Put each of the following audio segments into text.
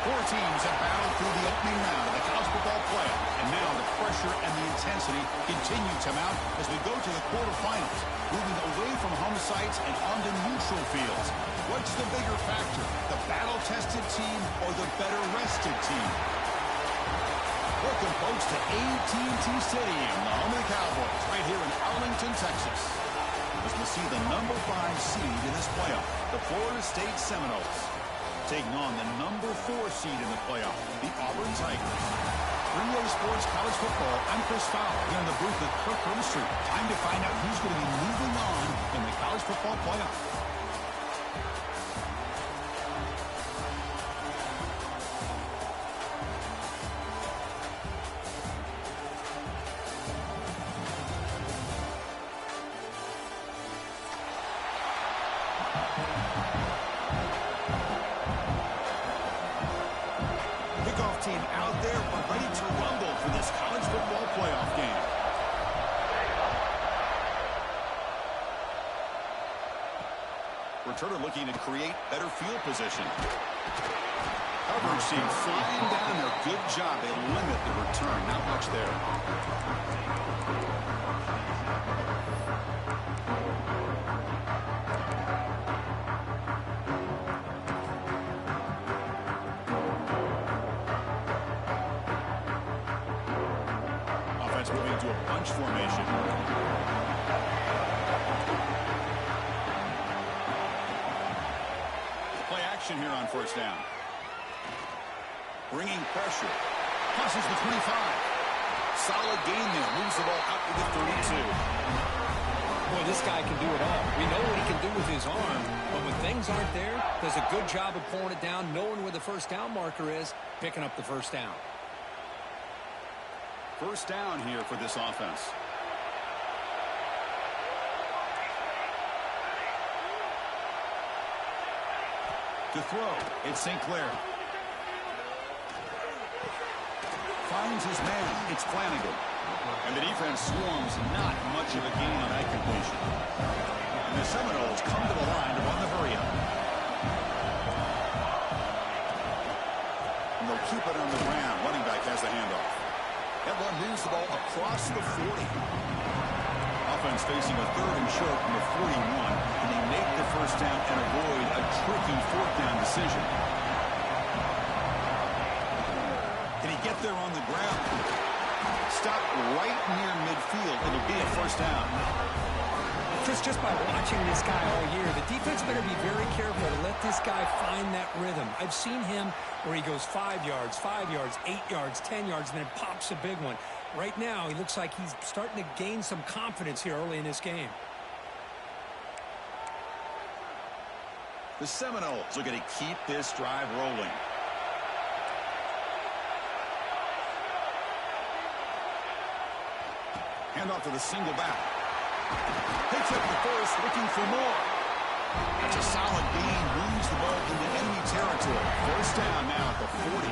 Four teams have battled through the opening round of the college football playoff, and now the pressure and the intensity continue to mount as we go to the quarterfinals, moving away from home sites and onto neutral fields. What's the bigger factor, the battle-tested team or the better-rested team? Welcome, folks, to AT&T Stadium, the home of the Cowboys, right here in Arlington, Texas, as we see the number 5 seed in this playoff, the Florida State Seminoles, taking on the number 4 seed in the playoff, the Auburn Tigers. 3A Sports College Football, I'm Chris Fowler here in the booth at Kirk Street. Time to find out who's going to be moving on in the college football playoff. Team out there, we're ready to rumble for this college football playoff game. Returner looking to create better field position. Coverage team flying down there. Good job. They limit the return. Not much there. Moving to a bunch formation. Play action here on first down. Bringing pressure. Crosses the 25. Solid gain there. Moves the ball out to the 32. Boy, this guy can do it all. We know what he can do with his arm, but when things aren't there, does a good job of pulling it down, knowing where the first down marker is, picking up the first down. First down here for this offense. To throw, it's St. Clair. Finds his man, it's Flanagan. And the defense swarms, not much of a gain on that completion. And the Seminoles come to the line to run the hurry-up. And they'll keep it on the ground. Running back has the handoff. That one moves the ball across the 40. Offense facing a 3rd and short from the 41. Can they make the first down and avoid a tricky 4th down decision? Can he get there on the ground? Stop right near midfield. It'll be a first down. Chris, just by watching this guy all year, the defense better be very careful to let this guy find that rhythm. I've seen him where he goes 5 yards, 8 yards, 10 yards, and then pops a big one. Right now, he looks like he's starting to gain some confidence here early in this game. The Seminoles are going to keep this drive rolling. Hand off to the single back. Picks up the first, looking for more. That's a solid gain, moves the ball into enemy territory. First down now at the 40.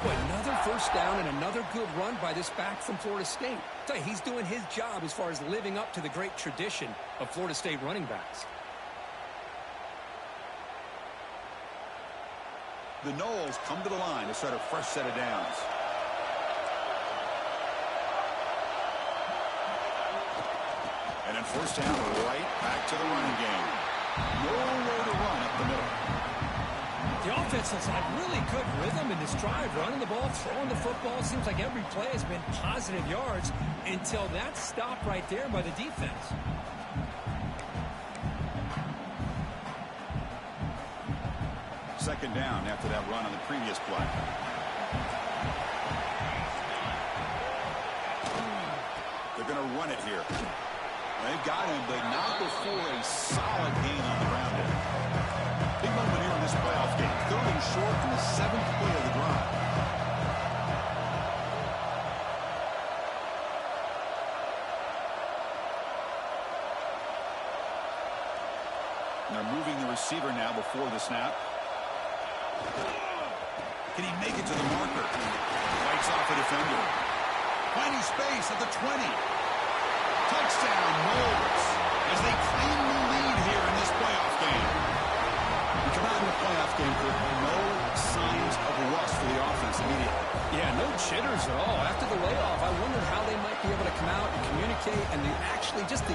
Boy, another first down and another good run by this back from Florida State. I tell you, he's doing his job as far as living up to the great tradition of Florida State running backs. The Noles come to the line to start a fresh set of downs. And then first down, right back to the running game. Nowhere to run up the middle. The offense has had really good rhythm in this drive, running the ball, throwing the football. It seems like every play has been positive yards until that stop right there by the defense. Second down after that run on the previous play. They're going to run it here. They've got him, but not before a solid gain on the ground there. Big moment here in this playoff game. 3rd and short from the 7th play of the drive. And they're moving the receiver now before the snap. Can he make it to the marker? Fights off a defender. Finding space at the 20. Touchdown, Noles, as they claim the lead here in this playoff game. We come out in the playoff game with no signs of them out and communicate, and actually just the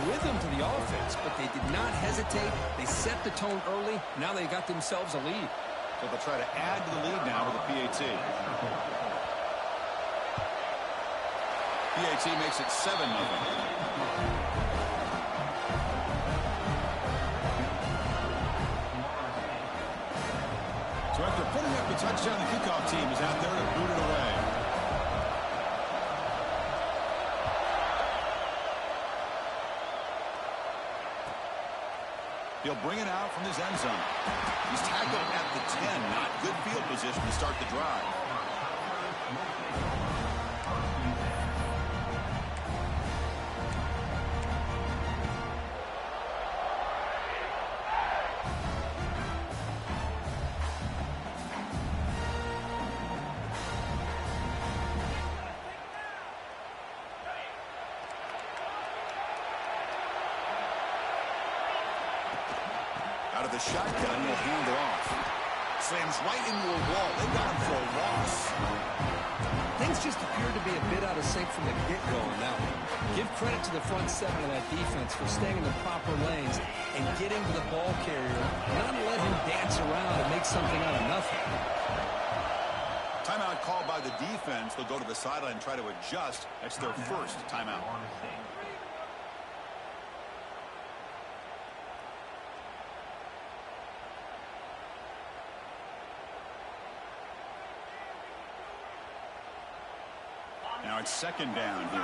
rhythm to the offense. But they did not hesitate. They set the tone early. Now they got themselves a lead. So they'll try to add to the lead now with a PAT. PAT makes it 7-0. So after putting up the touchdown, the kickoff team is out there to boot it away. He'll bring it out from his end zone. He's tackled at the 10. Not good field position to start the drive. Out of the shotgun, will hand it off. Slams right into a wall. They got him for a loss. Things just appeared to be a bit out of sync from the get-go on that one. Give credit to the front seven of that defense for staying in the proper lanes and getting to the ball carrier, not let him dance around and make something out of nothing. Timeout called by the defense. They'll go to the sideline and try to adjust. That's their first timeout. Now it's second down here.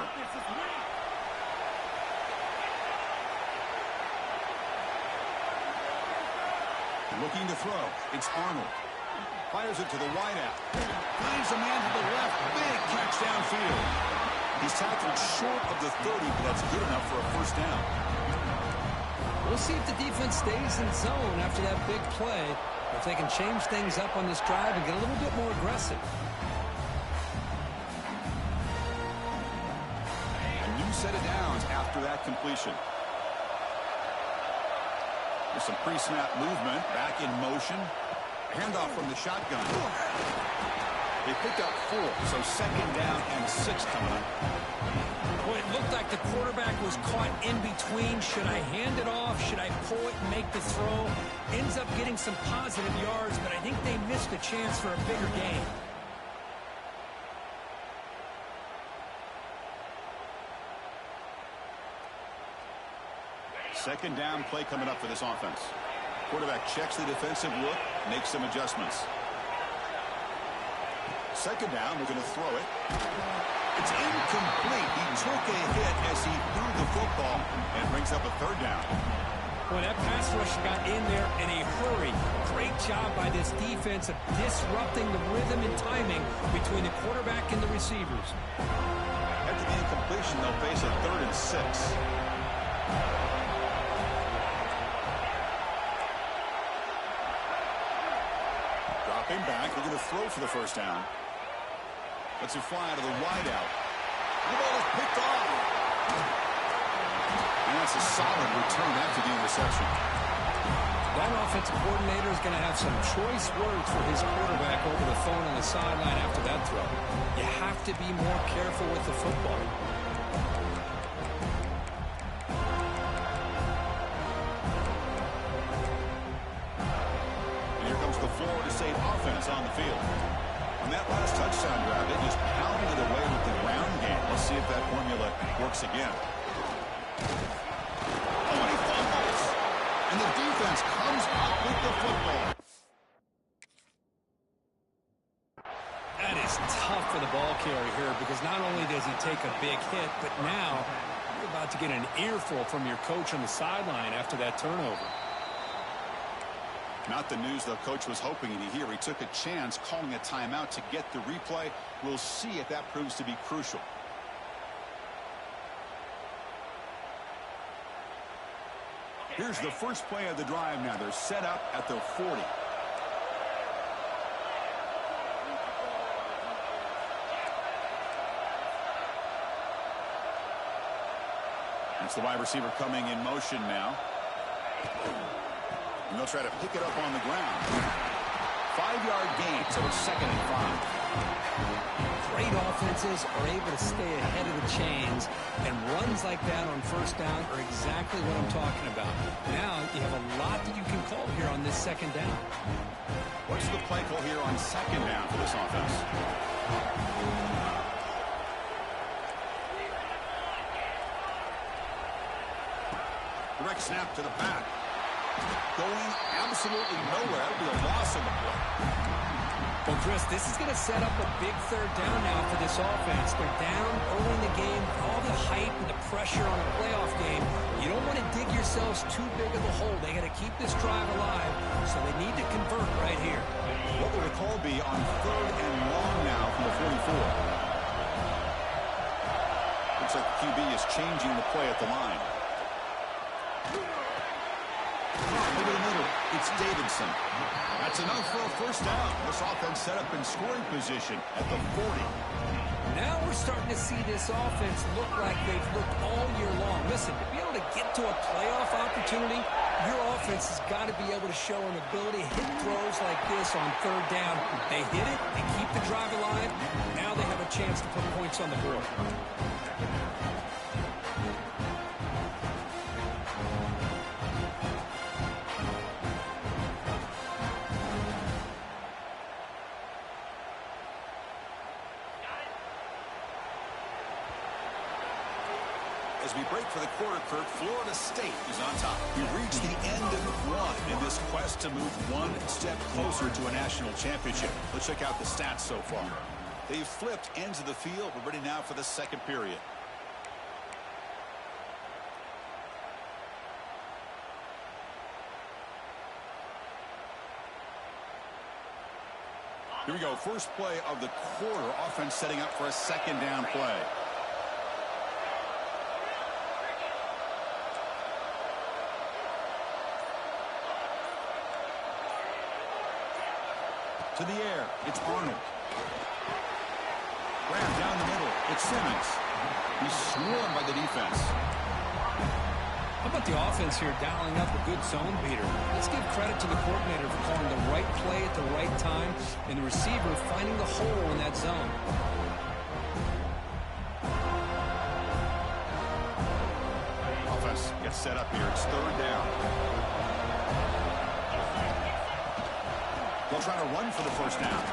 Looking to throw. It's Arnold. Fires it to the wideout. Finds a man to the left. Big catch downfield. He's tackled short of the 30, but that's good enough for a first down. We'll see if the defense stays in zone after that big play, or if they can change things up on this drive and get a little bit more aggressive. Set of downs after that completion. There's some pre-snap movement. Back in motion. Handoff from the shotgun. They picked up 4, so second down and 6 coming up. Well, it looked like the quarterback was caught in between. Should I hand it off? Should I pull it and make the throw? Ends up getting some positive yards, but I think they missed a chance for a bigger gain. Second down play coming up for this offense. Quarterback checks the defensive look, makes some adjustments. Second down, we're going to throw it. It's incomplete. He took a hit as he threw the football and brings up a third down. Well, that pass rush got in there in a hurry. Great job by this defense of disrupting the rhythm and timing between the quarterback and the receivers. After the incompletion, they'll face a 3rd and 6. Dropping back, we're going to throw for the first down. Lets it fly out of the wideout. The ball is picked off. And that's a solid return after the interception. That offensive coordinator is going to have some choice words for his quarterback over the phone on the sideline after that throw. You have to be more careful with the football. Florida State offense on the field. On that last touchdown drive, they just pounded it away with the ground game. Let's see if that formula works again. Oh, and he fumbles. And the defense comes up with the football. That is tough for the ball carrier here because not only does he take a big hit, but now you're about to get an earful from your coach on the sideline after that turnover. Not the news the coach was hoping to hear. He took a chance calling a timeout to get the replay. We'll see if that proves to be crucial. Here's the first play of the drive now. They're set up at their 40. That's the wide receiver coming in motion now. And they'll try to pick it up on the ground. 5-yard gain, so it's 2nd and 5. Great offenses are able to stay ahead of the chains, and runs like that on first down are exactly what I'm talking about. Now you have a lot that you can call here on this second down. What's the play call here on second down for this offense? Direct snap to the back. Going absolutely nowhere. It'll be a loss on the play. Well, Chris, this is going to set up a big third down now for this offense. They're down early in the game. All the hype and the pressure on a playoff game. You don't want to dig yourselves too big of a hole. They got to keep this drive alive, so they need to convert right here. What will the call be on third and long now from the 44? Looks like the QB is changing the play at the line. Over the middle, it's Davidson. That's enough for a first down. This offense set up in scoring position at the 40. Now we're starting to see this offense look like they've looked all year long. Listen, to be able to get to a playoff opportunity, your offense has got to be able to show an ability to hit throws like this on third down. They hit it, they keep the drive alive. Now they have a chance to put points on the board. As we break for the quarter, Kurt, Florida State is on top. We've reached the end of one in this quest to move one step closer to a national championship. Let's check out the stats so far. They've flipped ends of the field. We're ready now for the second period. Here we go. First play of the quarter. Offense setting up for a second down play. To the air, it's Arnold. Grab down the middle, it's Simmons. He's swarmed by the defense. How about the offense here dialing up a good zone beater? Let's give credit to the coordinator for calling the right play at the right time and the receiver finding the hole in that zone. Offense gets set up here. It's third down. They'll try to run for the first down.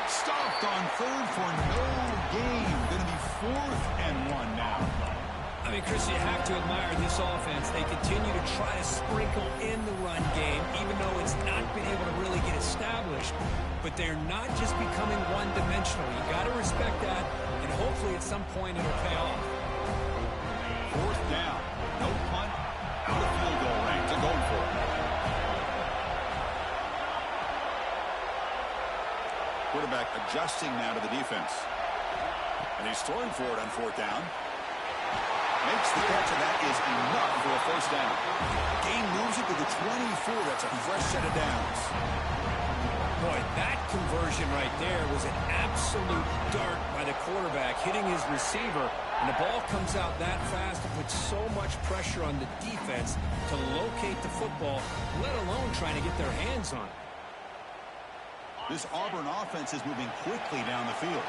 Stopped on third for no gain. Going to be 4th and 1 now. I mean, Chris, you have to admire this offense. They continue to try to sprinkle in the run game, even though it's not been able to really get established. But they're not just becoming one-dimensional. You got to respect that, and hopefully at some point it'll pay off. 4th down. No punt. Out of field goal range. They're going for it. Quarterback adjusting now to the defense. And he's throwing for it on 4th down. Makes the catch, and that is enough for a first down. Gain moves it to the 24. That's a fresh set of downs. Boy, that conversion right there was an absolute dart by the quarterback, hitting his receiver, and the ball comes out that fast to put so much pressure on the defense to locate the football, let alone trying to get their hands on it. This Auburn offense is moving quickly down the field.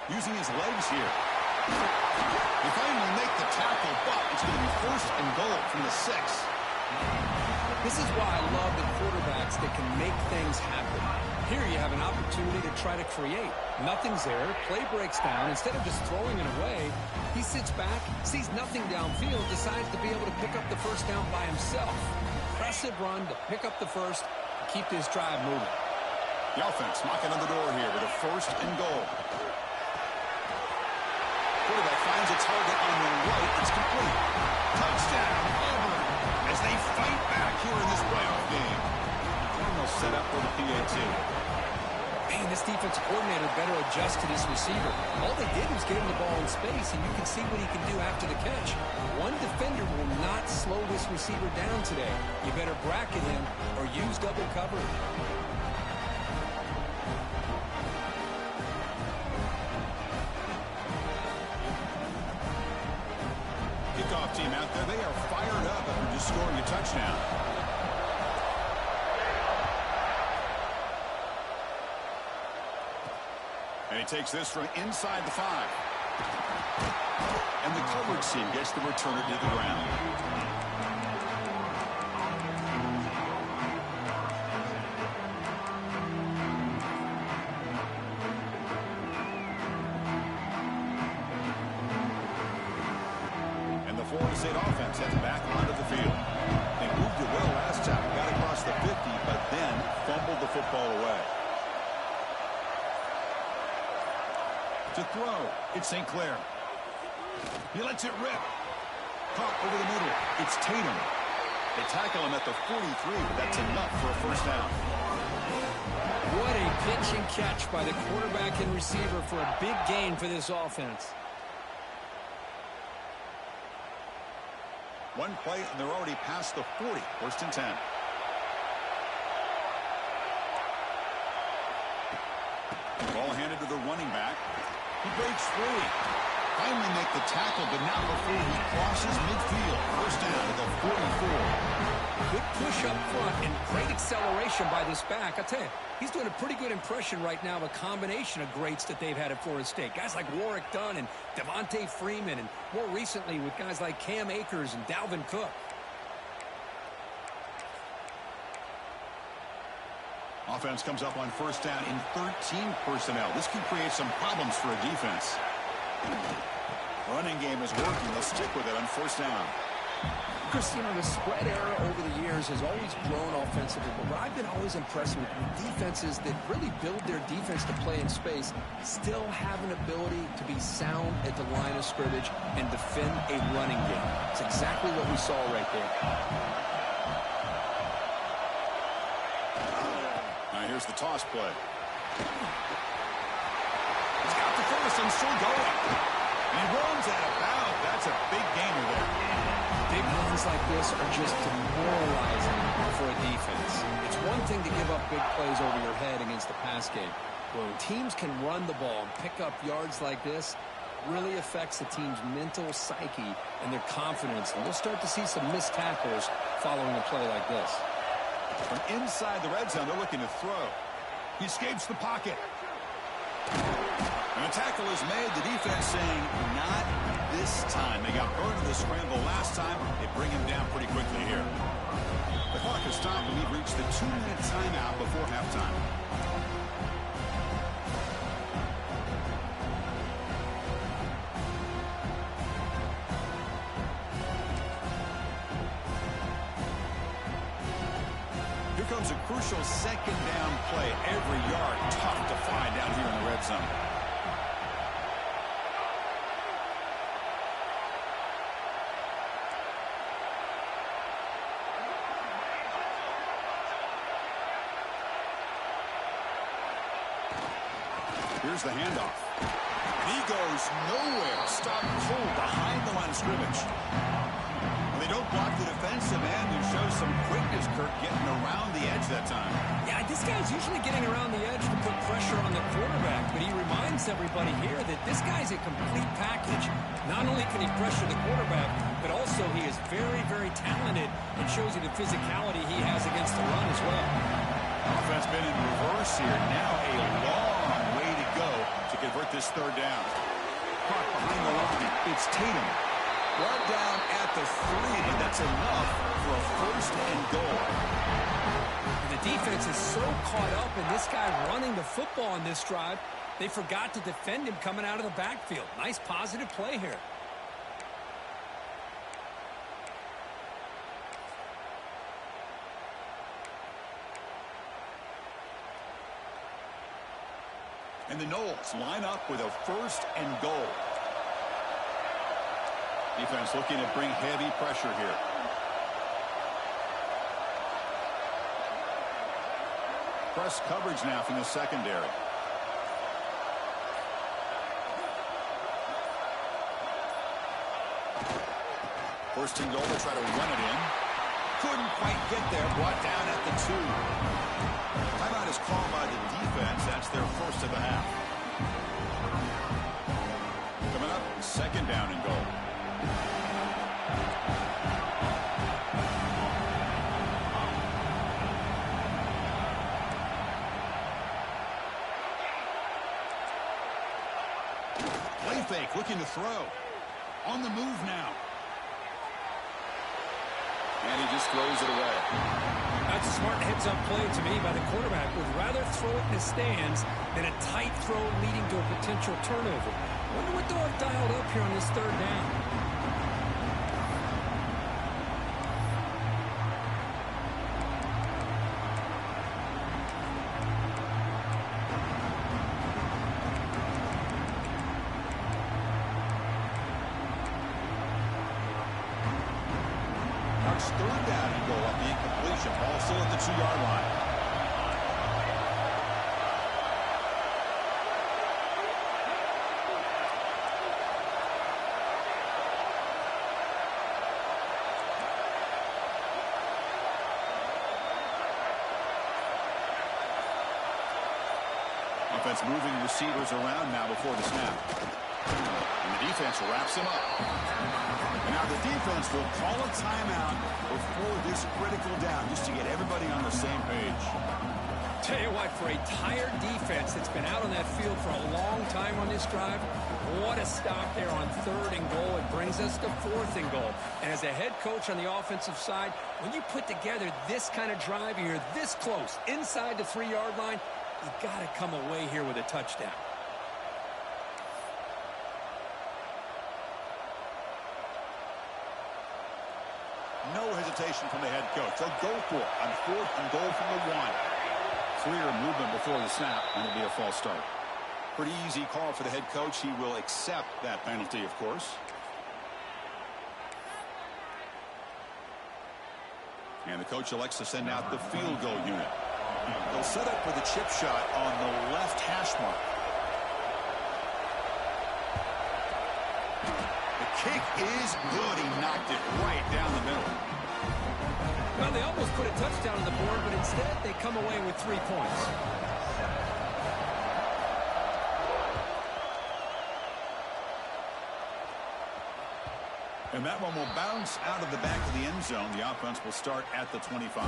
Using his legs here. They finally make the tackle, but it's going to be 1st and goal from the 6. This is why I love the quarterbacks that can make things happen. Here you have an opportunity to try to create. Nothing's there. Play breaks down. Instead of just throwing it away, he sits back, sees nothing downfield, decides to be able to pick up the first down by himself. Impressive run to pick up the first, keep this drive moving. The offense knocking on the door here with a 1st and goal. Quarterback finds a target on the right. It's complete. Touchdown, Auburn, as they fight back here in this playoff game. Cardinals set up for the PAT. Man, this defensive coordinator better adjust to this receiver. All they did was get him the ball in space, and you can see what he can do after the catch. One defender will not slow this receiver down today. You better bracket him or use double coverage. Kickoff team out there, they are fired up after just scoring a touchdown. And he takes this from inside the 5. And the coverage team gets the returner to the ground. And the Florida State offense heads back onto the field. They moved it well last time, got across the 50, but then fumbled the football away. To throw, it's St. Clair. He lets it rip. Caught over the middle. It's Tatum. They tackle him at the 43, but that's enough for a first down. What a pitch and catch by the quarterback and receiver for a big gain for this offense. One play, and they're already past the 40. First and 10. Ball handed to the running back. He breaks free. Finally make the tackle, but not before he crosses midfield. First down to the 44. Good push up front and great acceleration by this back. I tell you, he's doing a pretty good impression right now of a combination of greats that they've had at Florida State. Guys like Warwick Dunn and Devontae Freeman, and more recently with guys like Cam Akers and Dalvin Cook. Offense comes up on first down in 13 personnel. This can create some problems for a defense. Running game is working. They'll stick with it on first down. Chris, you know, the spread era over the years has always grown offensively, but what I've been always impressed with defenses that really build their defense to play in space still have an ability to be sound at the line of scrimmage and defend a running game. It's exactly what we saw right there. Now here's the toss play. He's got the first and still going. And he runs out of bounds. That's a big gainer there. Big runs like this are just demoralizing for a defense. It's one thing to give up big plays over your head against the pass game. When teams can run the ball and pick up yards like this, it really affects the team's mental psyche and their confidence. And we'll start to see some missed tackles following a play like this. From inside the red zone, they're looking to throw. He escapes the pocket. And a tackle is made. The defense saying, not this time. They got burned in the scramble last time. They bring him down pretty quickly here. The clock has stopped, and we've reached the 2-minute timeout before halftime. Here comes a crucial second down play. Every yard tough to find down here in the red zone. Here's the handoff. And he goes nowhere. Stopped cold behind the line of scrimmage. And they don't block the defensive end, who shows some quickness, Kirk, getting around the edge that time. Yeah, this guy's usually getting around the edge to put pressure on the quarterback, but he reminds everybody here that this guy's a complete package. Not only can he pressure the quarterback, but also he is very, very talented and shows you the physicality he has against the run as well. Offense been in reverse here. Now a long way to go to convert this third down. Caught behind the line. It's Tatum. Brought down at the 3, and that's enough for a first and goal. The defense is so caught up in this guy running the football on this drive, they forgot to defend him coming out of the backfield. Nice positive play here. And the Noles line up with a first and goal. Defense looking to bring heavy pressure here. Press coverage now from the secondary. First and goal to try to run it in. Couldn't quite get there. Brought down at the 2. Timeout is called by the defense. That's their first of the half. Coming up, second down and goal. fake, looking to throw. On the move now. And he just throws it away. That's a smart heads-up play to me by the quarterback. Would rather throw it in the stands than a tight throw leading to a potential turnover. Wonder what they'll have dialed up here on this third down. Third down and goal on the incompletion. Ball still at the 2-yard line. Offense moving receivers around now before the snap. And the defense wraps him up. And now the defense will call a timeout before this critical down just to get everybody on the same page. Tell you what, for a tired defense that's been out on that field for a long time on this drive, what a stop there on 3rd and goal. It brings us to 4th and goal. And as a head coach on the offensive side, when you put together this kind of drive, you're this close inside the 3-yard line, you got to come away here with a touchdown. No hesitation from the head coach. They'll go for it on 4th and goal from the 1. Clear movement before the snap, and it'll be a false start. Pretty easy call for the head coach. He will accept that penalty, of course. And the coach elects to send out the field goal unit. They'll set up for the chip shot on the left hash mark. Kick is good. He knocked it right down the middle. Well, they almost put a touchdown on the board, but instead they come away with 3 points. And that one will bounce out of the back of the end zone. The offense will start at the 25.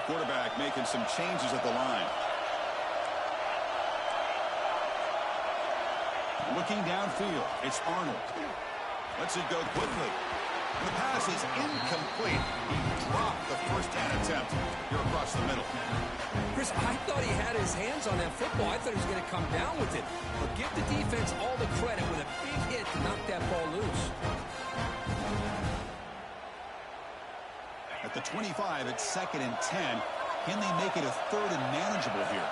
Quarterback making some changes at the line. Looking downfield, it's Arnold. Lets it go quickly. The pass is incomplete. He dropped the first down attempt here across the middle. Chris, I thought he had his hands on that football. I thought he was going to come down with it. But give the defense all the credit with a big hit to knock that ball loose. At the 25, it's 2nd and 10. Can they make it a 3rd and manageable here?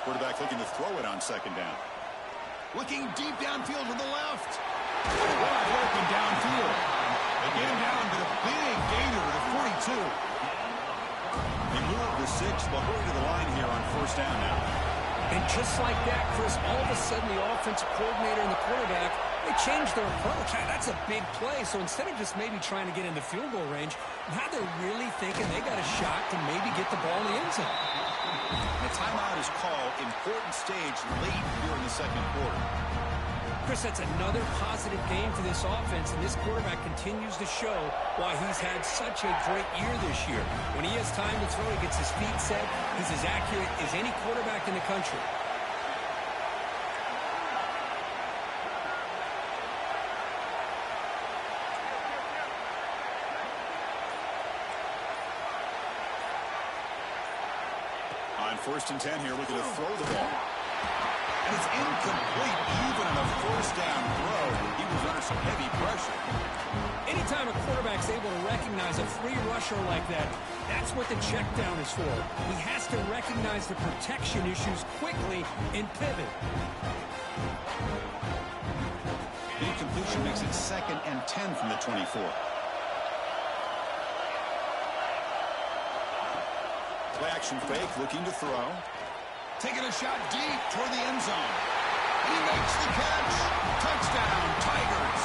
Quarterback looking to throw it on 2nd down. Looking deep downfield to the left. Wide open downfield. They get him down to the big gainer to the 42. They move the 6. They'll hurry to the line here on 1st down now. And just like that, Chris, all of a sudden the offensive coordinator and the quarterback, they changed their approach. That's a big play. So instead of just maybe trying to get in the field goal range, now they're really thinking they got a shot to maybe get the ball in the end zone. The timeout is called. Important stage late here in the 2nd quarter. Chris, that's another positive game for this offense, and this quarterback continues to show why he's had such a great year this year. When he has time to throw, he gets his feet set. He's as accurate as any quarterback in the country. On 1st and 10 here, looking to throw the ball. And it's incomplete even on the 1st down throw. He was under some heavy pressure. Anytime a quarterback's able to recognize a free rusher like that, that's what the check down is for. He has to recognize the protection issues quickly and pivot. The incompletion makes it 2nd and 10 from the 24. Play action fake, looking to throw. Taking a shot deep toward the end zone. He makes the catch. Touchdown, Tigers.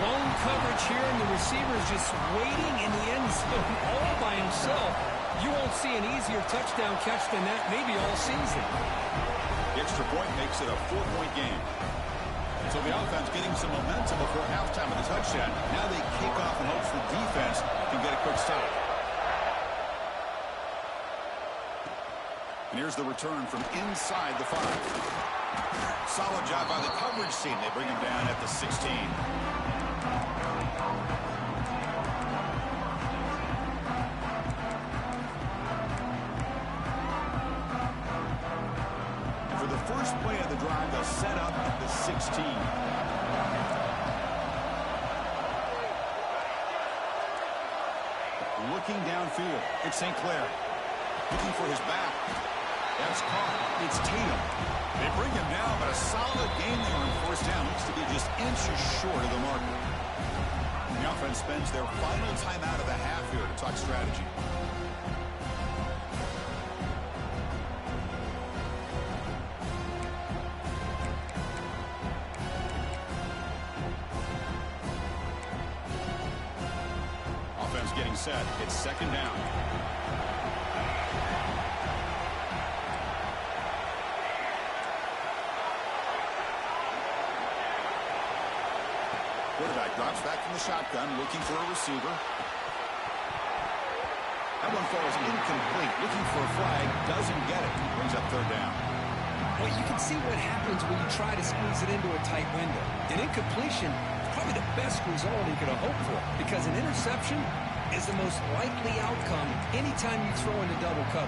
Lone coverage here, and the receiver is just waiting in the end zone all by himself. You won't see an easier touchdown catch than that maybe all season. The extra point makes it a 4-point game. So the offense getting some momentum before halftime with a touchdown. Now they kick off in hopes the defense can get a quick stop. And here's the return from inside the 5. Solid job by the coverage team. They bring him down at the 16. And for the first play of the drive, they'll set up at the 16. Looking downfield, it's St. Clair. Looking for his back. That's caught. It's Tatum. They bring him down, but a solid game there on first down. Looks to be just inches short of the marker. The offense spends their final timeout of the half here to talk strategy. Offense getting set. It's second down. Quarterback drops back from the shotgun, looking for a receiver. That one falls incomplete. Looking for a flag, doesn't get it. Brings up third down. Well, you can see what happens when you try to squeeze it into a tight window. An incompletion is probably the best result you could have hoped for, because an interception is the most likely outcome anytime you throw into double cover.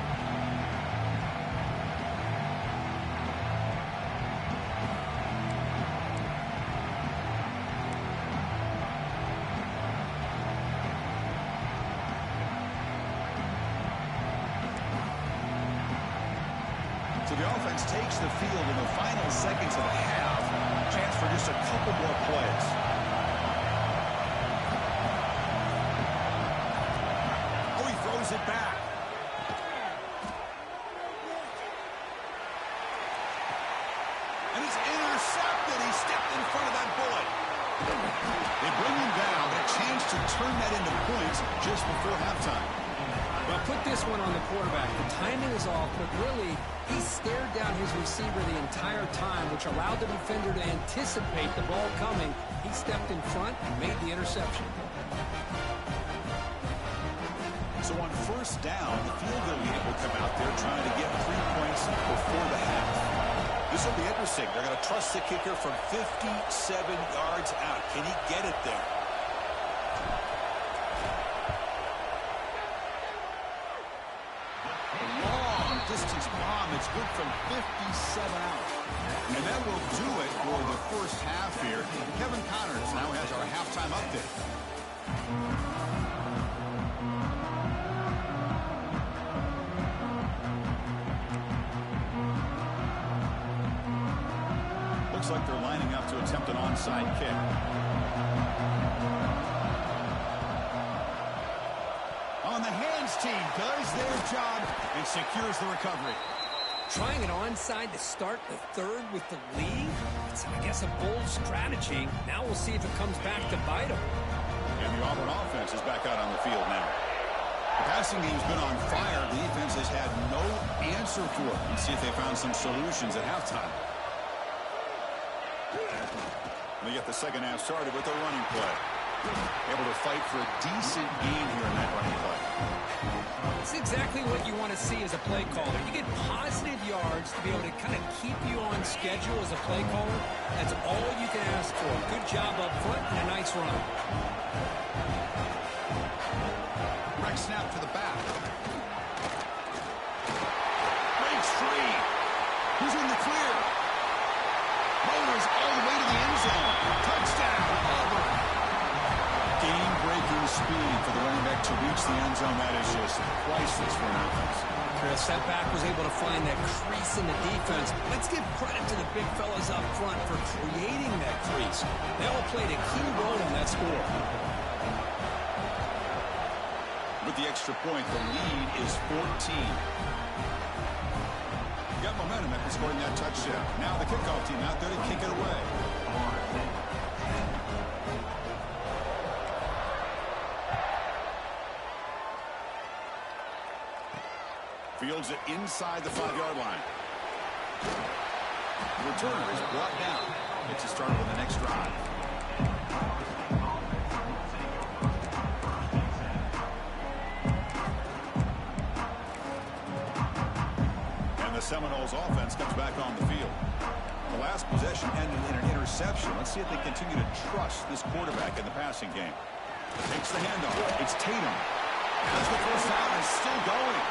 So the offense takes the field in the final seconds of the half. Chance for just a couple more plays. Oh, he throws it back. And it's intercepted. He stepped in front of that bullet. They bring him down, but a chance to turn that into points just before halftime. Well, put this one on the quarterback. The timing is off, but really, he stared down his receiver the entire time, which allowed the defender to anticipate the ball coming. He stepped in front and made the interception. So on first down, the field goal unit will come out there trying to get 3 points before the half. This will be interesting. They're going to trust the kicker from 57 yards out. Can he get it there? Distance bomb. It's good from 57 out. And that will do it for the first half here. Kevin Connors now has our halftime update. Looks like they're lining up to attempt an onside kick. On the hands team does their job and secures the recovery. Trying an onside to start the third with the lead? It's, I guess, a bold strategy. Now we'll see if it comes back to bite them. And the Auburn offense is back out on the field now. The passing game's been on fire. The defense has had no answer for it. Let's see if they found some solutions at halftime. They get the second half started with a running play. Able to fight for a decent gain here in that running play. It's exactly what you want to see as a play caller. You get positive yards to be able to kind of keep you on schedule as a play caller. That's all you can ask for. Good job up front and a nice run. Right snap to the back. Breaks free. Who's in the clear? Motors all the way to the end zone. Touchdown, Auburn. Game-breaking speed for the running back to reach the end zone. That is just priceless for an offense. Chris, that back was able to find that crease in the defense. Let's give credit to the big fellas up front for creating that crease. They all played a key role in that score. With the extra point, the lead is 14. Got momentum after scoring that touchdown. Now the kickoff team out there to kick it away. Fields it inside the 5-yard line. The returner is brought down. It's a start on the next drive. And the Seminoles offense comes back on the field. The last possession ended in an interception. Let's see if they continue to trust this quarterback in the passing game. Takes the handoff. It's Tatum. Has the first down and still going.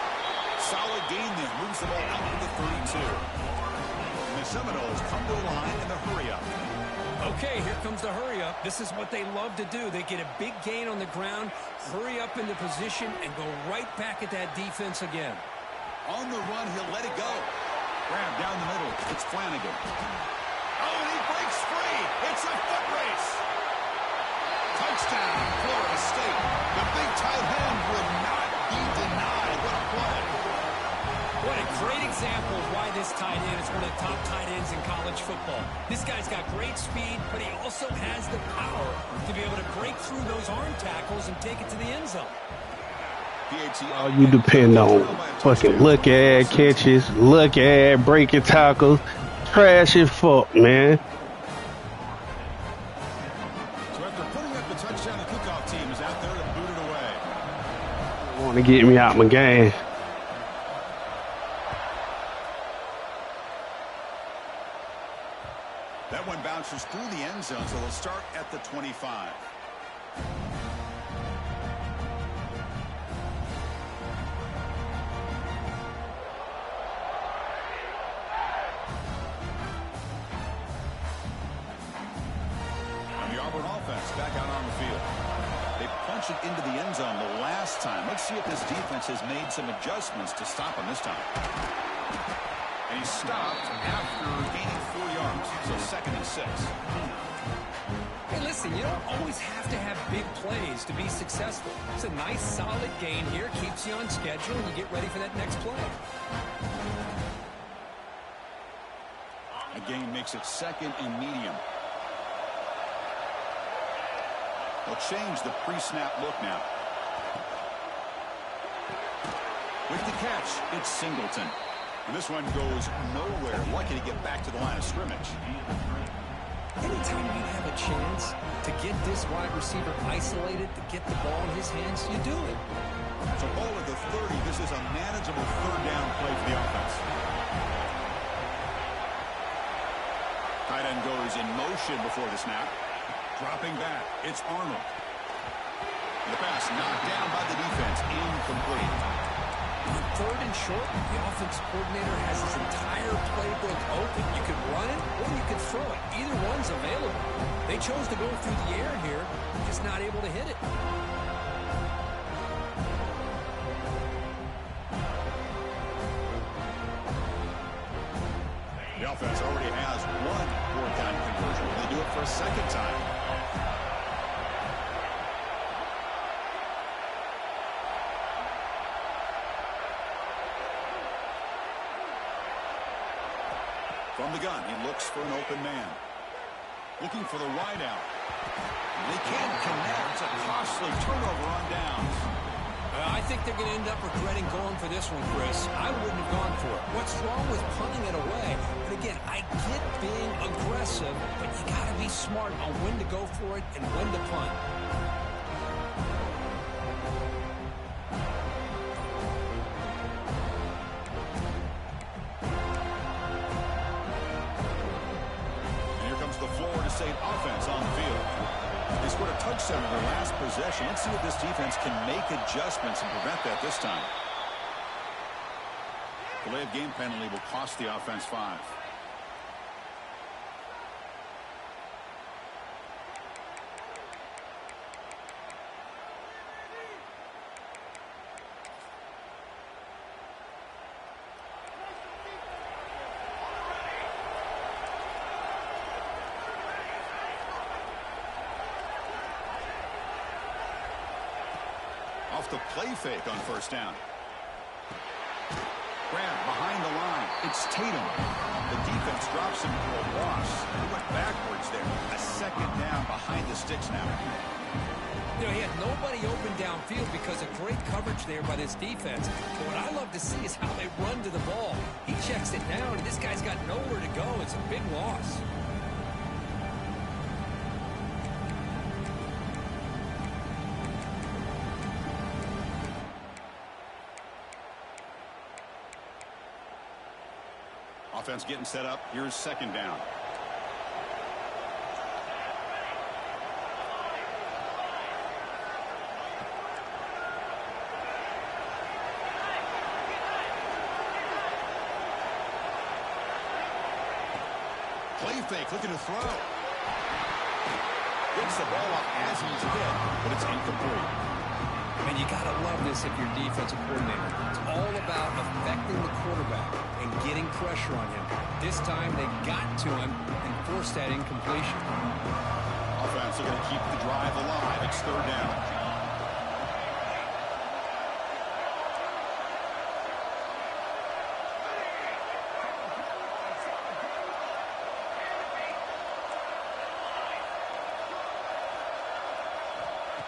Solid gain there. Moves the ball out to the 32. And the Seminoles come to the line in the hurry-up. Okay, here comes the hurry-up. This is what they love to do. They get a big gain on the ground, hurry up into position, and go right back at that defense again. On the run, he'll let it go. Grab down the middle. It's Flanagan. Oh, and he breaks free. It's a foot race. Touchdown, Florida State. The big tight end will not be denied. What a play. What a great example of why this tight end is one of the top tight ends in college football. This guy's got great speed, but he also has the power to be able to break through those arm tackles and take it to the end zone. All you depend on fucking look at catches, look at breaking tackles, trash as fuck, man. So after putting up the touchdown, the kickoff team is out there to boot it away. Want to get me out my game. That one bounces through the end zone, so they'll start at the 25. Auburn offense back out on the field. They punch it into the end zone the last time. Let's see if this defense has made some adjustments to stop him this time. And he stopped after gaining 4 yards, so 2nd and 6. Hey, listen, you don't always have to have big plays to be successful. It's a nice, solid gain here, keeps you on schedule, and you get ready for that next play. A gain makes it 2nd and medium. They'll change the pre-snap look now. With the catch, it's Singleton. And this one goes nowhere. Lucky to get back to the line of scrimmage. Anytime you have a chance to get this wide receiver isolated, to get the ball in his hands, you do it. So ball at the 30. This is a manageable 3rd down play for the offense. Tight end goes in motion before the snap. Dropping back, it's Arnold. The pass knocked down by the defense, incomplete. On 3rd and short, the offensive coordinator has his entire playbook open. You could run it or you could throw it. Either one's available. They chose to go through the air here, just not able to hit it. The offense already has 1 4-down conversion. Will they do it for a 2nd time? From the gun, he looks for an open man. Looking for the wide out. They can't connect. It's a costly turnover on downs. I think they're going to end up regretting going for this one, Chris. I wouldn't have gone for it. What's wrong with punting it away? But again, I get being aggressive, but you got to be smart on when to go for it and when to punt. The Florida State offense on the field. They scored a touchdown in their last possession. Let's see if this defense can make adjustments and prevent that this time. Delay of game penalty will cost the offense 5. Off the play fake on 1st down. Grab behind the line. It's Tatum. The defense drops him for a loss. He went backwards there. A 2nd down behind the sticks now. You know, he had nobody open down downfield because of great coverage there by this defense. But what I love to see is how they run to the ball. He checks it down, and this guy's got nowhere to go. It's a big loss. Offense getting set up. Here's second down. Play fake, looking to throw. Gets the ball up as he's hit, but it's incomplete. And you got to love this if you're defensive coordinator. It's all about affecting the quarterback and getting pressure on him. This time they got to him and forced that incompletion. Offense are going to keep the drive alive. It's third down.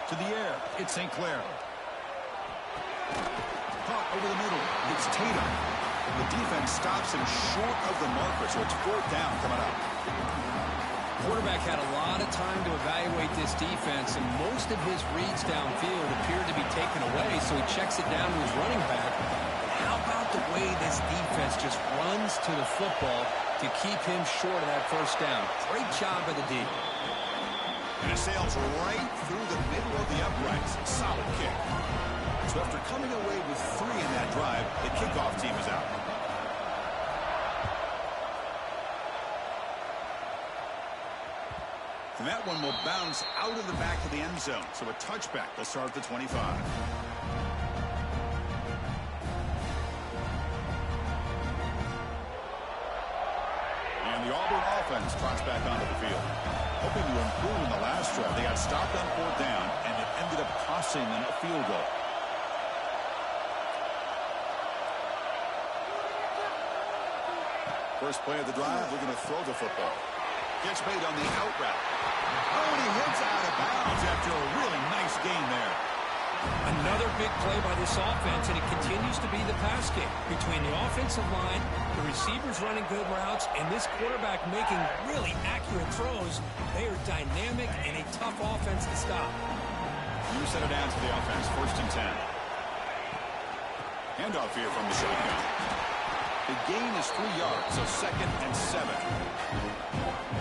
To the air, it's St. Clair. Caught over the middle, it's Tatum. The defense stops him short of the marker, so it's fourth down coming up. Quarterback had a lot of time to evaluate this defense, and most of his reads downfield appeared to be taken away, so he checks it down to his running back. How about the way this defense just runs to the football to keep him short of that first down? Great job by the D. And it sails right through the middle of the uprights. Solid kick. So after coming away with 3 in that drive, the kickoff team is out. And that one will bounce out of the back of the end zone. So a touchback to start at the 25. And the Auburn offense trots back onto the field. Hoping to improve in the last drive. They got stopped on fourth down, and it ended up costing them a field goal. First play of the drive, we're going to throw the football. Gets made on the out route. Oh, and he hits out of bounds after a really nice gain there. Another big play by this offense, and it continues to be the pass game. Between the offensive line, the receivers running good routes, and this quarterback making really accurate throws, they are dynamic and a tough offense to stop. You set it down to the offense, first and 10. Handoff here from the shotgun. The gain is 3 yards, so second and 7.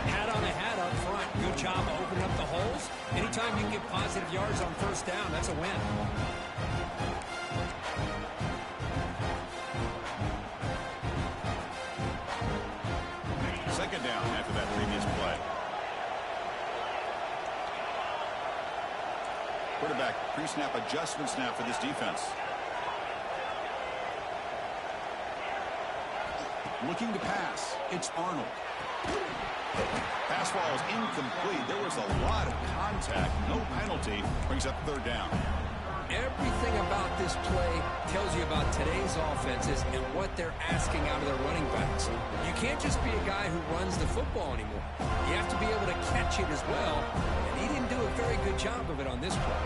Hat on the hat up front. Good job of opening up the holes. Anytime you can get positive yards on first down, that's a win. Second down after that previous play. Quarterback pre-snap adjustments now for this defense. Looking to pass. It's Arnold. Pass ball is incomplete. There was a lot of contact. No penalty. Brings up third down. Everything about this play tells you about today's offenses and what they're asking out of their running backs. You can't just be a guy who runs the football anymore. You have to be able to catch it as well, and he didn't do a very good job of it on this play.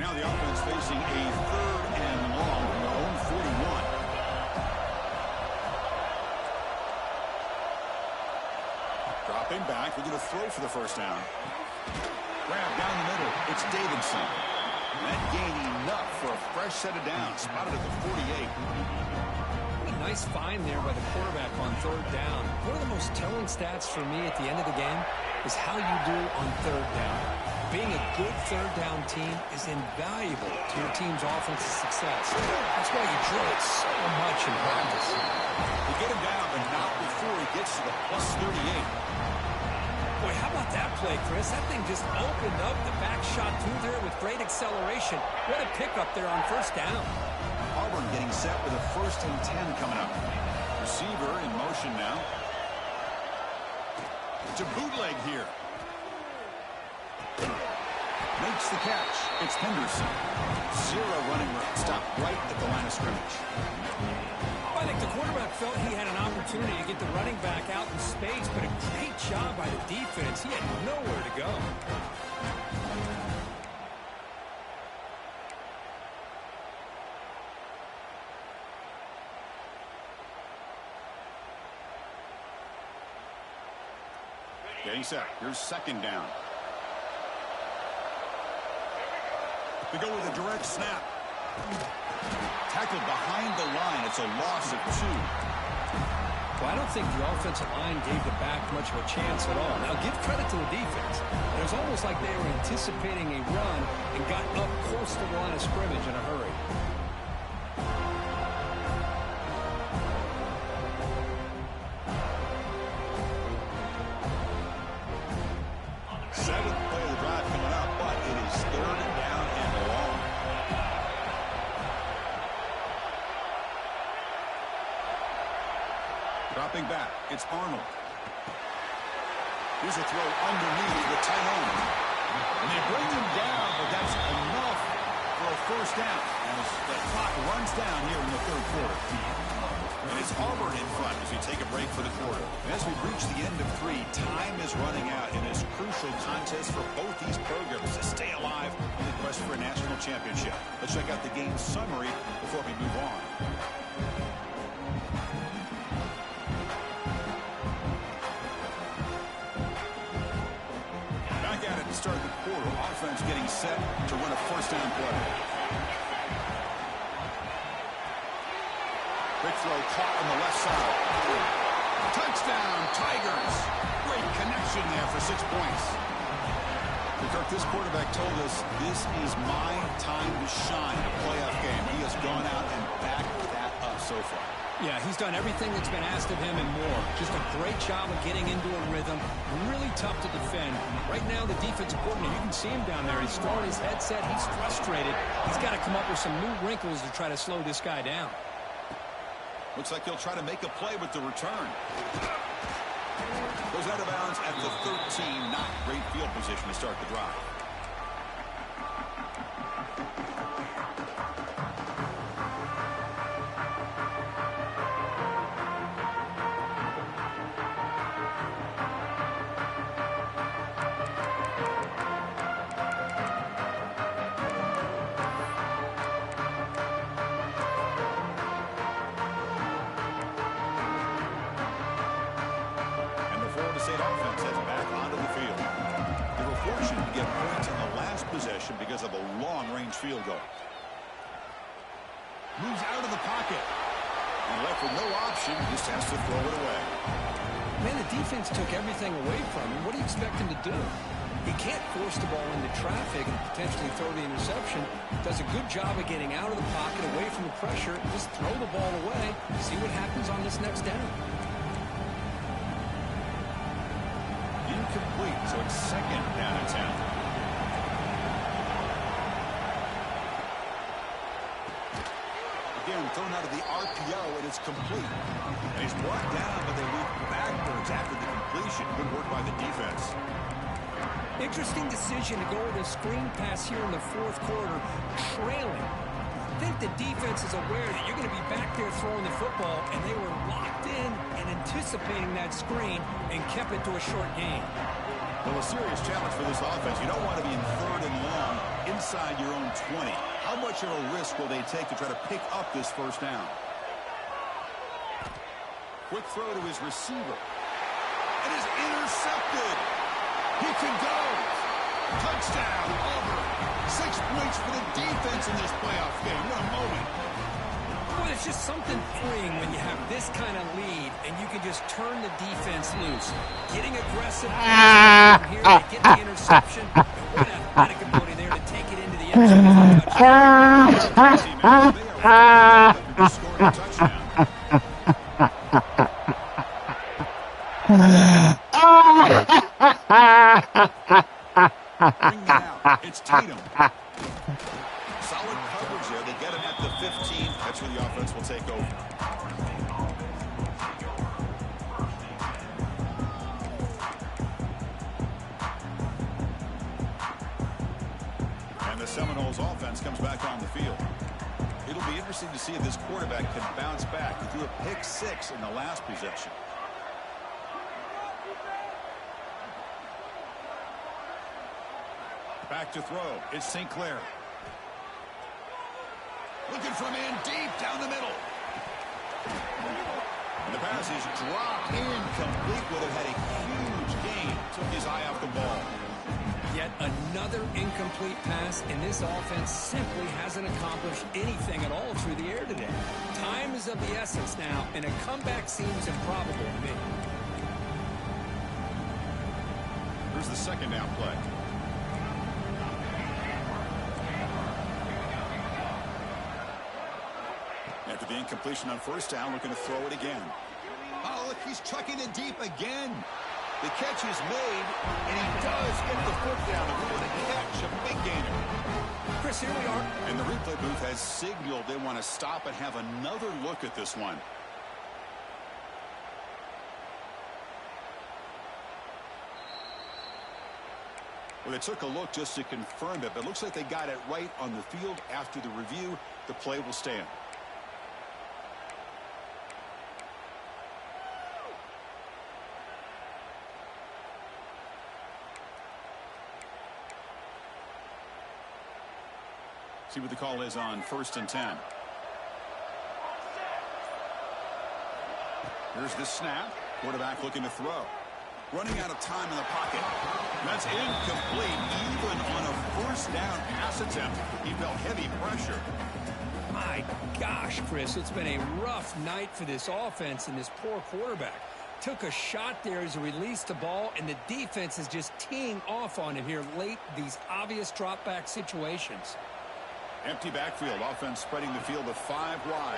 Now the offense facing a third and long from their own 41. Dropping back, we're going to throw for the first down. Grab down the middle, it's Davidson. That gained enough for a fresh set of downs, spotted at the 48. What a nice find there by the quarterback on third down. One of the most telling stats for me at the end of the game is how you do on third down. Being a good third down team is invaluable to your team's offensive success. That's why you drill it so much in practice. We get him down, but not before he gets to the plus 38. Boy, how about that play, Chris? That thing just opened up. The back shot through there with great acceleration. What a pickup there on first down. Auburn getting set with a first and 10 coming up. Receiver in motion now. To bootleg here. Makes the catch. It's Henderson. 0 running room. Stopped right at the line of scrimmage. I think the quarterback felt he had an opportunity to get the running back out in space, but a great job by the defense. He had nowhere to go. Getting set. Here's second down. They go with a direct snap. Tackled behind the line. It's a loss of 2. Well, I don't think the offensive line gave the back much of a chance at all. Now, give credit to the defense. It was almost like they were anticipating a run and got up close to the line of scrimmage in a hurry. Seventh play of the drive coming up, but it is third down and long. Dropping back, it's Arnold. Here's a throw underneath the tight end. And they bring him down, but that's enough for a first down as the clock runs down here in the third quarter. And it's Auburn in front as we take a break for the quarter. As we reach the end of 3, time is running out in this crucial contest for both these programs to stay alive in the quest for a national championship. Let's check out the game summary before we move on. Back at it to start the quarter. Offense getting set to run a first down play. Quick throw caught on the left side. Touchdown, Tigers. Great connection there for 6 points. Kirk, this quarterback told us this is my time to shine in a playoff game. He has gone out and backed that up so far. Yeah, he's done everything that's been asked of him and more. Just a great job of getting into a rhythm. Really tough to defend. Right now, the defensive coordinator, you can see him down there. He's throwing his headset. He's frustrated. He's got to come up with some new wrinkles to try to slow this guy down. Looks like he'll try to make a play with the return. Goes out of bounds at the 13. Not great field position to start the drive. Because of a long-range field goal. Moves out of the pocket. And left with no option, just has to throw it away. Man, the defense took everything away from him. What do you expect him to do? He can't force the ball into traffic and potentially throw the interception. Does a good job of getting out of the pocket, away from the pressure. Just throw the ball away. See what happens on this next down. Incomplete, so it's second down and 10. Again, thrown out of the RPO, and it's complete. And he's brought down, but they move backwards after the completion. Good work by the defense. Interesting decision to go with a screen pass here in the fourth quarter, trailing. I think the defense is aware that you're going to be back there throwing the football, and they were locked in and anticipating that screen and kept it to a short gain. Well, a serious challenge for this offense. You don't want to be in third and long inside your own 20. How much of a risk will they take to try to pick up this first down? Quick throw to his receiver. It is intercepted. He can go. Touchdown, Auburn. 6 points for the defense in this playoff game. What a moment. Well, it's just something freeing when you have this kind of lead and you can just turn the defense loose. Getting aggressive here to get the interception. And what athletic ability there to take it into the end zone. Bring it out. It's Tatum. Solid coverage there. They get him at the 15. That's where the offense will take over. And the Seminoles offense comes back on the field. It'll be interesting to see if this quarterback can bounce back. He threw a pick 6 in the last possession. Back to throw. It's St. Clair. Looking for a man deep down the middle. And the pass is dropped incomplete. Would have had a huge gain. Took his eye off the ball. Yet another incomplete pass, and this offense simply hasn't accomplished anything at all through the air today. Time is of the essence now, and a comeback seems improbable to me. Here's the second down play. After the incompletion on first down, looking to throw it again. Oh, look, he's chucking it deep again. The catch is made, and he does get the foot down. And what a catch, a big gainer. Chris, here we are. And the replay booth has signaled they want to stop and have another look at this one. Well, they took a look just to confirm it, but it looks like they got it right on the field. After the review, the play will stand. See what the call is on 1st and 10. Here's the snap. Quarterback looking to throw. Running out of time in the pocket. That's incomplete. Even on a first down pass attempt, he felt heavy pressure. My gosh, Chris, it's been a rough night for this offense and this poor quarterback. Took a shot there as he released the ball, and the defense is just teeing off on him here late. These obvious drop-back situations. Empty backfield. Offense spreading the field with 5 wide.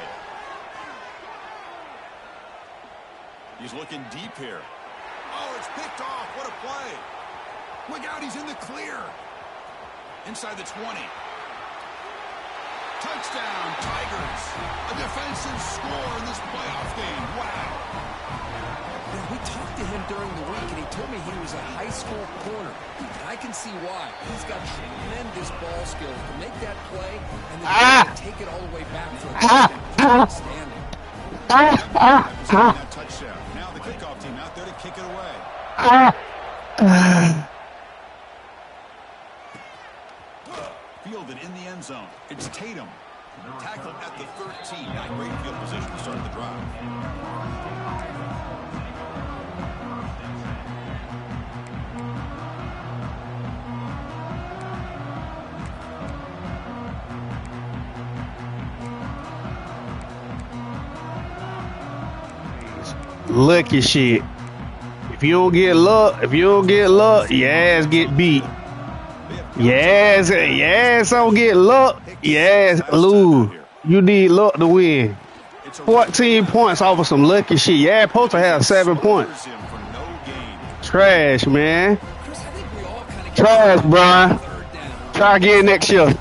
He's looking deep here. Oh, it's picked off. What a play. Look out, he's in the clear. Inside the 20. Touchdown, Tigers. A defensive score in this playoff game. Wow. We talked to him during the week, and he told me he was a high school corner. And I can see why. He's got tremendous ball skills to make that play and then take it all the way back for a touchdown. Outstanding. That touchdown. Now the kickoff team out there to kick it away. Fielded in the end zone. It's Tatum. Tackled at the 13. Not great field position to start the drive. Lucky shit. If you don't get luck, your ass get beat. Yes, don't get luck. Yes, lose. You need luck to win. 14 points off of some lucky shit. Yeah, supposed to have 7 points. Trash, man. Trash, Brian. Try again next year. But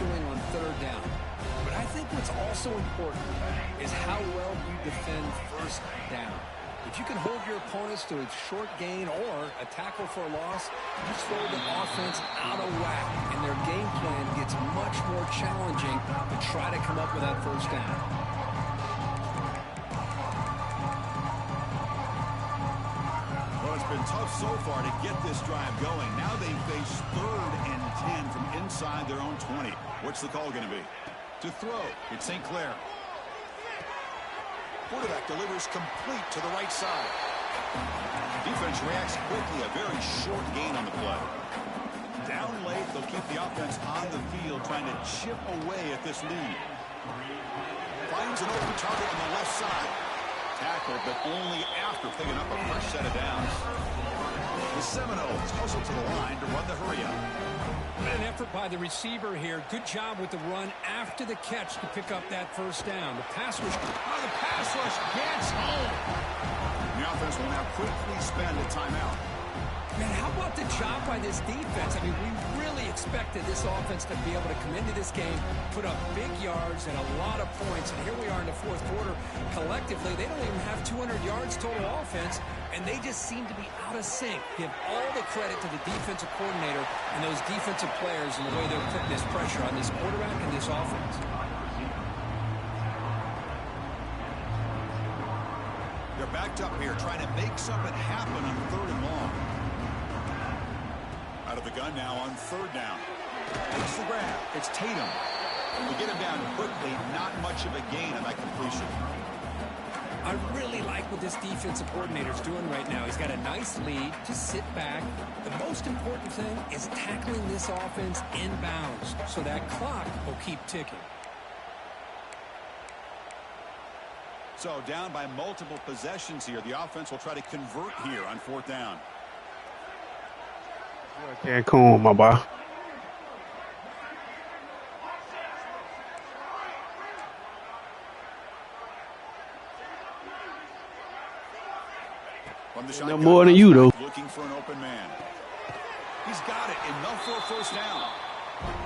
I think what's also important is how well you defend first down. If you can hold your opponents to a short gain or a tackle for a loss, you throw the offense out of whack, and their game plan gets much more challenging to try to come up with that first down. Well, it's been tough so far to get this drive going. Now they face 3rd and 10 from inside their own 20. What's the call going to be? To throw. It's St. Clair. Quarterback delivers complete to the right side. Defense reacts quickly. A very short gain on the play. Down late, they'll keep the offense on the field, trying to chip away at this lead. Finds an open target on the left side. Tackled, but only after picking up a fresh set of downs. The Seminoles hustle to the line to run the hurry-up. An effort by the receiver here. Good job with the run after the catch to pick up that first down. The pass rush. Oh, the pass rush gets home. The offense will now quickly spend a timeout. Man, how about the job by this defense? I mean, we really expected this offense to be able to come into this game, put up big yards and a lot of points. And here we are in the 4th quarter. Collectively, they don't even have 200 yards total offense, and they just seem to be out of sync. Give all the credit to the defensive coordinator and those defensive players and the way they're putting this pressure on this quarterback and this offense. They're backed up here trying to make something happen on 3rd and long. Out of the gun now on 3rd down. Makes the grab. It's Tatum. We get him down quickly. Not much of a gain on that completion. I really like what this defensive coordinator is doing right now. He's got a nice lead. Just sit back. The most important thing is tackling this offense inbounds so that clock will keep ticking. So down by multiple possessions here. The offense will try to convert here on 4th down. Cancun, my boy. No more than you, though. Looking for an open man. He's got it. Enough for a 1st down.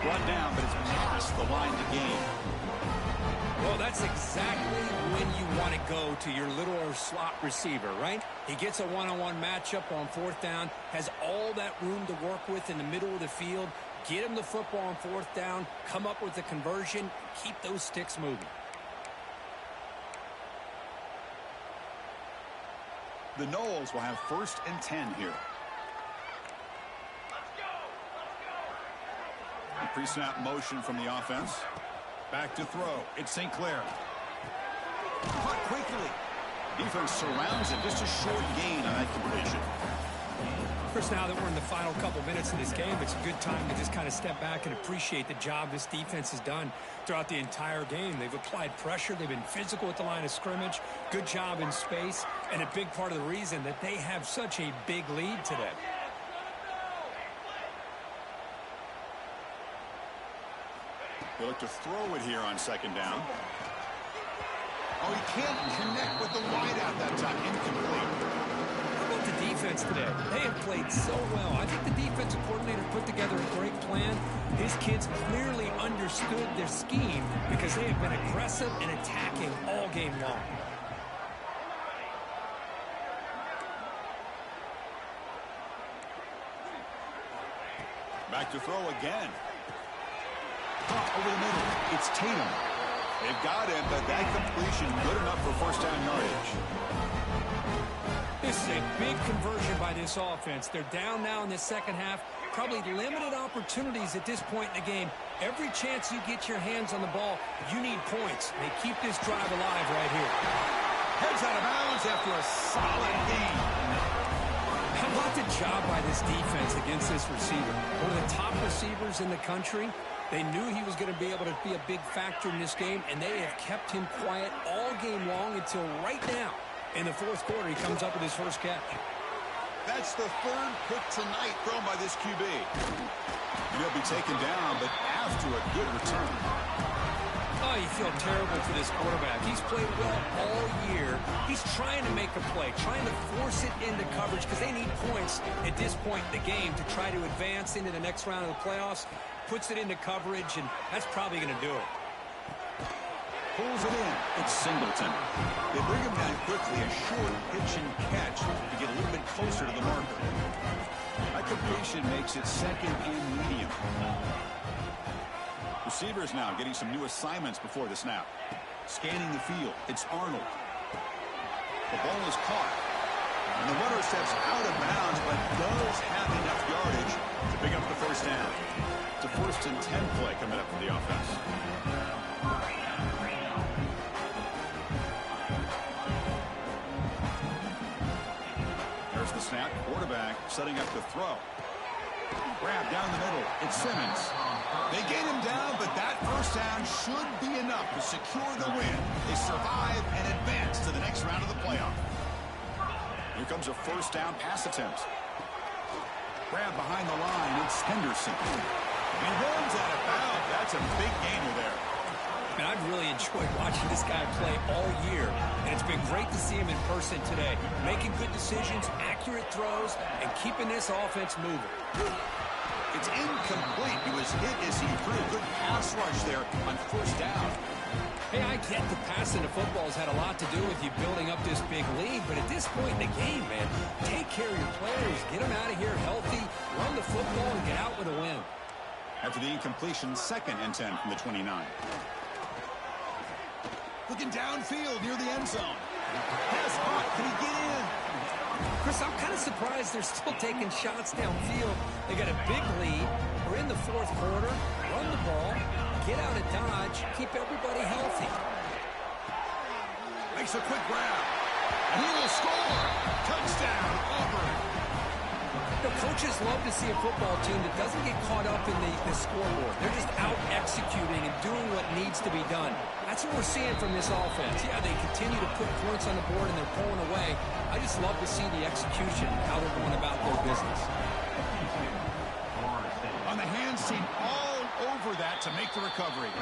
Brought down, but it's past the line to gain. Well, that's exactly when you want to go to your little slot receiver, right? He gets a one-on-one matchup on 4th down, has all that room to work with in the middle of the field. Get him the football on 4th down, come up with the conversion, keep those sticks moving. The Noles will have 1st and 10 here. Pre-snap motion from the offense. Back to throw. It's St. Clair. Caught quickly. Defense surrounds it. Just a short gain on that completion. Chris, now that we're in the final couple minutes of this game, it's a good time to just kind of step back and appreciate the job this defense has done throughout the entire game. They've applied pressure. They've been physical at the line of scrimmage. Good job in space. And a big part of the reason that they have such a big lead today. They look to throw it here on 2nd down. Oh, he can't connect with the wideout that time. Incomplete. How about the defense today? They have played so well. I think the defensive coordinator put together a great plan. His kids clearly understood their scheme because they have been aggressive and attacking all game long. Back to throw again. Over the middle. It's Tatum. They've got him, but that completion good enough for 1st down yardage. This is a big conversion by this offense. They're down now in the 2nd half. Probably limited opportunities at this point in the game. Every chance you get your hands on the ball, you need points. They keep this drive alive right here. Heads out of bounds after a solid gain. How about the job by this defense against this receiver? One of the top receivers in the country. They knew he was going to be able to be a big factor in this game, and they have kept him quiet all game long until right now. In the 4th quarter, he comes up with his 1st catch. That's the 3rd pick tonight thrown by this QB. He'll be taken down, but after a good return. Oh, you feel terrible for this quarterback. He's played well all year. He's trying to make a play, trying to force it into coverage because they need points at this point in the game to try to advance into the next round of the playoffs. Puts it into coverage, and that's probably going to do it. Pulls it in. It's Singleton. They bring him down quickly. A short pitch and catch to get a little bit closer to the marker. That completion makes it 2nd and medium. Receivers now getting some new assignments before the snap. Scanning the field. It's Arnold. The ball is caught. And the runner steps out of bounds, but does have enough yardage to pick up the 1st down. It's a 1st and 10 play coming up for the offense. There's the snap. Quarterback setting up the throw. Grab down the middle. It's Simmons. They get him down, but that 1st down should be enough to secure the win. They survive and advance to the next round of the playoff. Here comes a 1st down pass attempt. Grab behind the line. It's Henderson. He runs out of bounds. That's a big gainer there. And I've really enjoyed watching this guy play all year, and it's been great to see him in person today. Making good decisions, accurate throws, and keeping this offense moving. It's incomplete. He was hit as he threw a good pass rush there on 1st down. Hey, I get the passing of football has had a lot to do with you building up this big lead, but at this point in the game, man, take care of your players, get them out of here healthy, run the football, and get out with a win. After the incompletion, 2nd and 10 from the 29. Looking downfield near the end zone. Pass caught. Can he get in? Chris, I'm kind of surprised they're still taking shots downfield. They got a big lead. We're in the fourth quarter. Run the ball. Get out of Dodge. Keep everybody healthy. Makes a quick grab. And he will score. Touchdown, Auburn. Coaches love to see a football team that doesn't get caught up in the scoreboard. They're just out executing and doing what needs to be done. That's what we're seeing from this offense. Yeah, they continue to put points on the board and they're pulling away. I just love to see the execution, how they're going about their business. On the hands team all over that to make the recovery.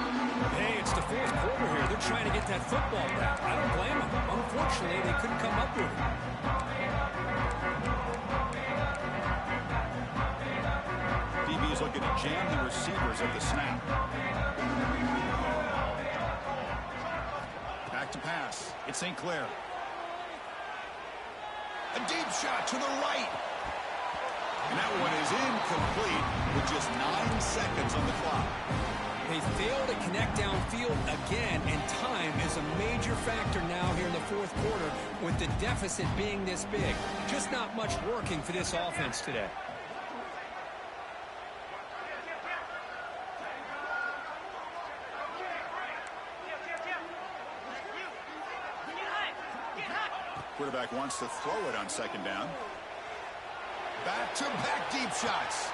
Hey, it's the fourth quarter here. They're trying to get that football back. I don't blame them. Unfortunately, they couldn't come up with it. DB is looking to jam the receivers at the snap. Back to pass. It's St. Clair. A deep shot to the right. And that one is incomplete with just 9 seconds on the clock. They fail to connect downfield again, and time is a major factor now here in the fourth quarter with the deficit being this big. Just not much working for this offense today. Quarterback wants to throw it on second down. Back-to-back deep shots.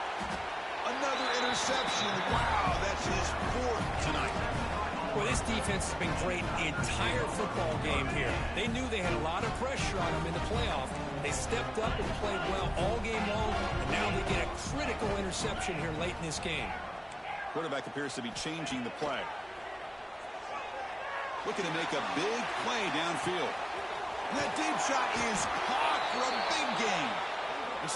Another interception. Wow, that's his 4th tonight. Well, this defense has been great the entire football game here. They knew they had a lot of pressure on them in the playoff. They stepped up and played well all game long, and now they get a critical interception here late in this game. Quarterback appears to be changing the play. Looking to make a big play downfield. That deep shot is caught for a big gain.